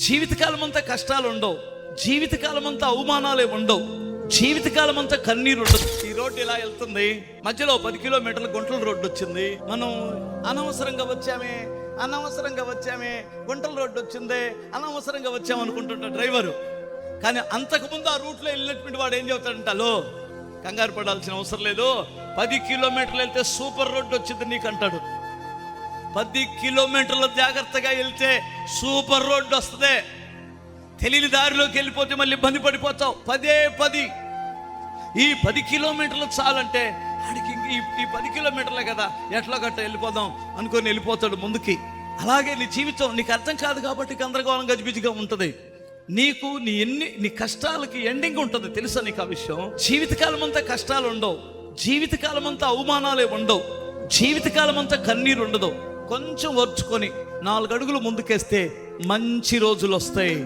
జీవితకాలం అంతా కష్టాలు ఉండవు, జీవితకాలం అంతా అవమానాలే ఉండవు, జీవితకాలం అంతా కన్నీరు ఉండదు. ఈ రోడ్డు ఇలా వెళ్తుంది, మధ్యలో 10 కిలోమీటర్ల గుంటల రోడ్డు వచ్చింది. మనం అనవసరంగా వచ్చామే, గుంటల రోడ్డు వచ్చింది, అనవసరంగా వచ్చాము అనుకుంటుంటాడు డ్రైవరు. కానీ అంతకుముందు ఆ రూట్లో వెళ్ళినటువంటి వాడు ఏం చెబుతాడంటే, హలో కంగారు పడాల్సిన అవసరం లేదు, 10 కిలోమీటర్లు వెళ్తే సూపర్ రోడ్డు వచ్చింది నీకు అంటాడు. 10 కిలోమీటర్లు జాగ్రత్తగా వెళ్తే సూపర్ రోడ్డు వస్తుంది. తెలియని దారిలోకి వెళ్ళిపోతే మళ్ళీ ఇబ్బంది పడిపోతావు. 10 ఈ 10 కిలోమీటర్లు చాలంటే ఆడికి ఈ 10 కిలోమీటర్లే కదా, ఎట్లా గట్ట వెళ్ళిపోదాం అనుకొని వెళ్ళిపోతాడు ముందుకి. అలాగే నీ జీవితం నీకు అర్థం కాదు కాబట్టి గందరగోళం గజిబిజిగా ఉంటుంది. నీ కష్టాలకి ఎండింగ్ ఉంటుంది, తెలుసా నీకు ఆ విషయం? జీవితకాలం అంతా కష్టాలు ఉండవు, జీవితకాలం అంతా అవమానాలే ఉండవు, జీవితకాలం అంతా కన్నీరు ఉండదు. కొంచెం ఓర్చుకొని 4 అడుగులు ముందుకేస్తే మంచి రోజులు వస్తాయి.